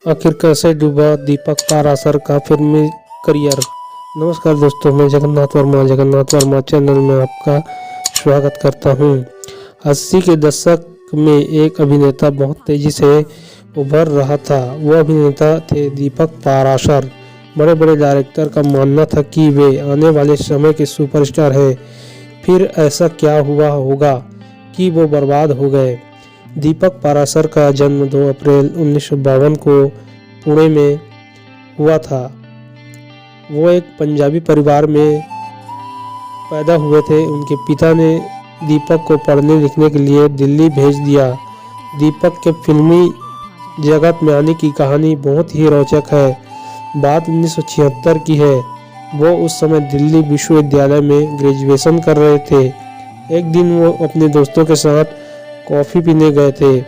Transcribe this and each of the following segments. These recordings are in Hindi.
आखिर कैसे डूबा दीपक पाराशर का फिल्मी करियर। नमस्कार दोस्तों, मैं जगन्नाथ वर्मा चैनल में आपका स्वागत करता हूं। 80 के दशक में एक अभिनेता बहुत तेजी से उभर रहा था। वो अभिनेता थे दीपक पाराशर। बड़े बड़े डायरेक्टर का मानना था कि वे आने वाले समय के सुपरस्टार हैं। फिर ऐसा क्या हुआ होगा कि वो बर्बाद हो गए। दीपक पाराशर का जन्म 2 अप्रैल 1952 को पुणे में हुआ था। वो एक पंजाबी परिवार में पैदा हुए थे। उनके पिता ने दीपक को पढ़ने लिखने के लिए दिल्ली भेज दिया। दीपक के फिल्मी जगत में आने की कहानी बहुत ही रोचक है। बात 1976 की है। वो उस समय दिल्ली विश्वविद्यालय में ग्रेजुएशन कर रहे थे। एक दिन वो अपने दोस्तों के साथ कॉफ़ी पीने गए थे।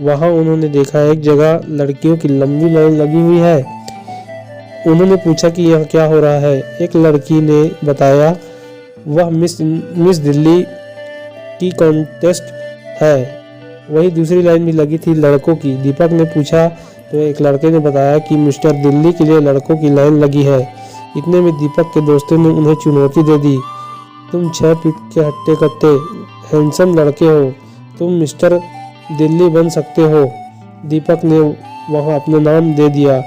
वहाँ उन्होंने देखा एक जगह लड़कियों की लंबी लाइन लगी हुई है। उन्होंने पूछा कि यह क्या हो रहा है। एक लड़की ने बताया वह मिस दिल्ली की कॉन्टेस्ट है। वही दूसरी लाइन भी लगी थी लड़कों की। दीपक ने पूछा तो एक लड़के ने बताया कि मिस्टर दिल्ली के लिए लड़कों की लाइन लगी है। इतने में दीपक के दोस्तों ने उन्हें चुनौती दे दी, तुम 6 फीट के हट्टे कट्टे हैंडसम लड़के हो, तुम मिस्टर दिल्ली बन सकते हो। दीपक ने वहां अपना नाम दे दिया।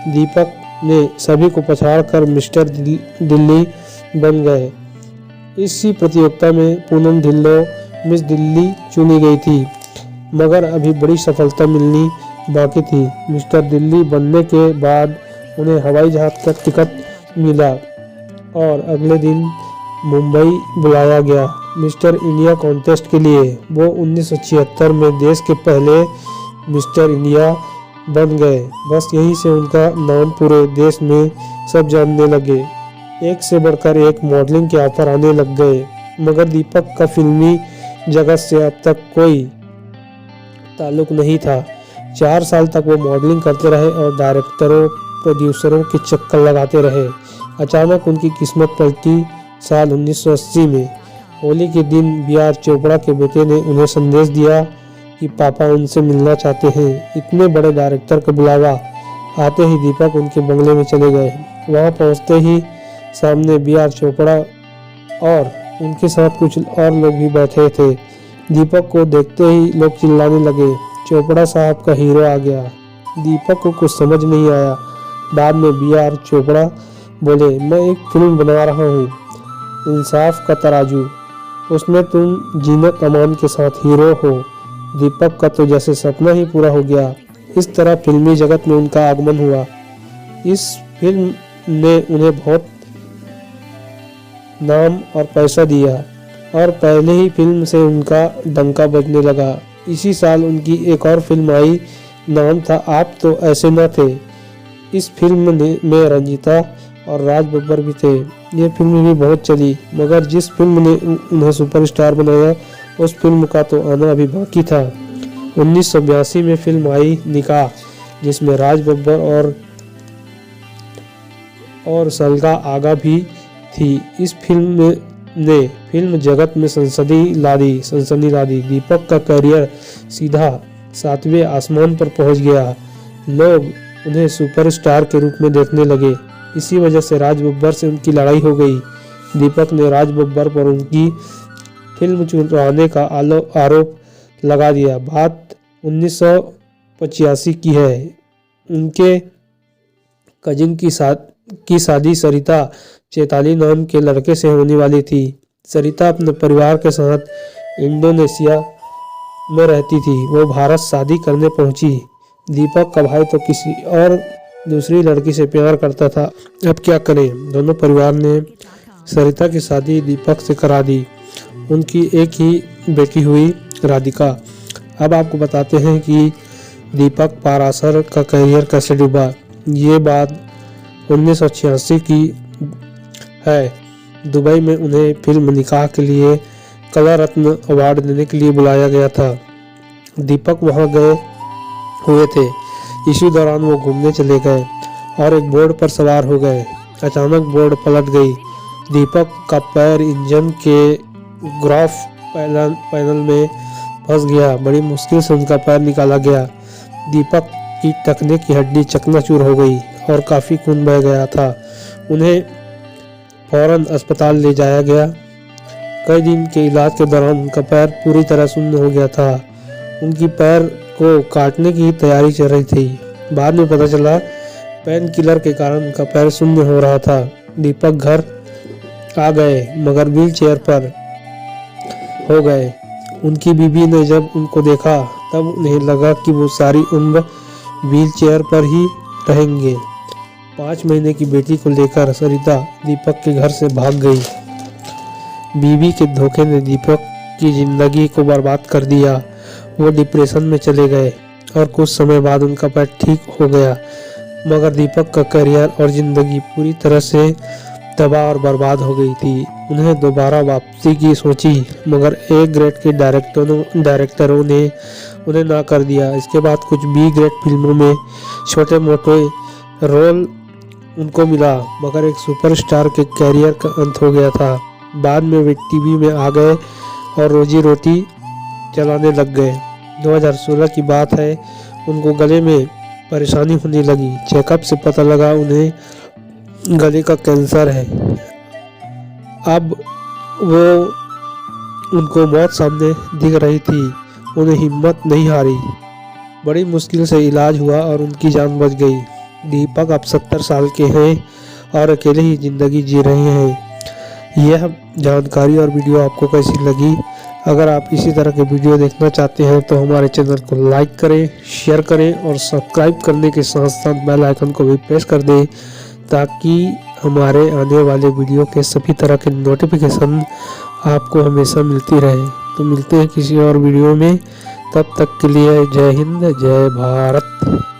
दीपक ने सभी को पछाड़कर मिस्टर दिल्ली बन गए। इसी प्रतियोगिता में पूनम ढिल्लों मिस दिल्ली चुनी गई थी, मगर अभी बड़ी सफलता मिलनी बाकी थी। मिस्टर दिल्ली बनने के बाद उन्हें हवाई जहाज का टिकट मिला और अगले दिन मुंबई बुलाया गया मिस्टर इंडिया कॉन्टेस्ट के लिए। वो 1976 में देश के पहले मिस्टर इंडिया बन गए। बस यहीं से उनका नाम पूरे देश में सब जानने लगे। एक से बढ़कर एक मॉडलिंग के ऑफर आने लग गए, मगर दीपक का फिल्मी जगत से अब तक कोई ताल्लुक नहीं था। 4 साल तक वो मॉडलिंग करते रहे और डायरेक्टरों प्रोड्यूसरों के चक्कर लगाते रहे। अचानक उनकी किस्मत पलटी साल 1980 में। होली के दिन बी.आर. चोपड़ा के बेटे ने उन्हें संदेश दिया कि पापा उनसे मिलना चाहते हैं। इतने बड़े डायरेक्टर का बुलावा आते ही दीपक उनके बंगले में चले गए। वहां पहुंचते ही सामने बी.आर. चोपड़ा और उनके साथ कुछ और लोग भी बैठे थे। दीपक को देखते ही लोग चिल्लाने लगे, चोपड़ा साहब का हीरो आ गया। दीपक को कुछ समझ नहीं आया। बाद में बी.आर. चोपड़ा बोले, मैं एक फिल्म बना रहा हूँ, इंसाफ का तराजू, उसमें तुम जीनत अमान के साथ हीरो हो। दीपक का तो जैसे सपना ही पूरा हो गया। इस तरह फिल्मी जगत में उनका आगमन हुआ। इस फिल्म ने उन्हें बहुत नाम और पैसा दिया और पहले ही फिल्म से उनका डंका बजने लगा। इसी साल उनकी एक और फिल्म आई, नाम था आप तो ऐसे न थे। इस फिल्म में रंजीता और राज बब्बर भी थे। ये फिल्म भी बहुत चली, मगर जिस फिल्म ने उन्हें सुपरस्टार बनाया उस फिल्म का तो आना अभी बाकी था। 1982 में फिल्म आई निकाह, जिसमें राज बब्बर और सलगा आगा भी थी। इस फिल्म ने फिल्म जगत में सनसनी लादी। दीपक का करियर सीधा 7वें आसमान पर पहुंच गया। लोग उन्हें सुपरस्टार के रूप में देखने लगे। इसी वजह से राज बब्बर से उनकी लड़ाई हो गई। दीपक ने राज बब्बर पर उनकी फिल्म चुराने का आरोप लगा दिया। बात 1985 की है। उनके कजिन की शादी सरिता चैताली नाम के लड़के से होने वाली थी। सरिता अपने परिवार के साथ इंडोनेशिया में रहती थी। वो भारत शादी करने पहुंची। दीपक का भाई तो किसी और दूसरी लड़की से प्यार करता था। अब क्या करें, दोनों परिवार ने सरिता की शादी दीपक से करा दी। उनकी एक ही बेटी हुई राधिका। अब आपको बताते हैं कि दीपक पाराशर का करियर कैसे डूबा। ये बात 1986 की है। दुबई में उन्हें फिल्म निकाह के लिए कला रत्न अवार्ड देने के लिए बुलाया गया था। दीपक वहां गए हुए थे। इसी दौरान वो घूमने चले गए और एक बोर्ड पर सवार हो गए। अचानक बोर्ड पलट गई। दीपक का पैर इंजन के ग्राफ पैनल में फंस गया। बड़ी मुश्किल से उनका पैर निकाला गया। दीपक की टखने की हड्डी चकनाचूर हो गई और काफ़ी खून बह गया था। उन्हें फौरन अस्पताल ले जाया गया। कई दिन के इलाज के दौरान उनका पैर पूरी तरह सुन्न हो गया था। उनकी पैर को काटने की तैयारी चल रही थी। बाद में पता चला पेन किलर के कारण उनका पैर शून्य हो रहा था। दीपक घर आ गए मगर व्हील चेयर पर हो गए। उनकी बीवी ने जब उनको देखा तब उन्हें लगा कि वो सारी उम्र व्हील चेयर पर ही रहेंगे। 5 महीने की बेटी को लेकर सरिता दीपक के घर से भाग गई। बीवी के धोखे ने दीपक की जिंदगी को बर्बाद कर दिया। वो डिप्रेशन में चले गए और कुछ समय बाद उनका पैर ठीक हो गया, मगर दीपक का करियर और जिंदगी पूरी तरह से तबाह और बर्बाद हो गई थी। उन्हें दोबारा वापसी की सोची मगर ए ग्रेड के डायरेक्टरों ने उन्हें ना कर दिया। इसके बाद कुछ बी ग्रेड फिल्मों में छोटे मोटे रोल उनको मिला, मगर एक सुपरस्टार के कैरियर का अंत हो गया था। बाद में वे टीवी में आ गए और रोजी रोटी चलाने लग गए। 2016 की बात है। उनको गले में परेशानी होने लगी। चेकअप से पता लगा उन्हें गले का कैंसर है। अब वो उनको मौत सामने दिख रही थी। उन्हें हिम्मत नहीं हारी। बड़ी मुश्किल से इलाज हुआ और उनकी जान बच गई। दीपक अब 70 साल के हैं और अकेले ही जिंदगी जी रहे हैं। यह जानकारी और वीडियो आपको कैसी लगी? अगर आप इसी तरह के वीडियो देखना चाहते हैं तो हमारे चैनल को लाइक करें, शेयर करें और सब्सक्राइब करने के साथ साथ बेल आइकन को भी प्रेस कर दें ताकि हमारे आने वाले वीडियो के सभी तरह के नोटिफिकेशन आपको हमेशा मिलती रहे। तो मिलते हैं किसी और वीडियो में। तब तक के लिए जय हिंद, जय भारत।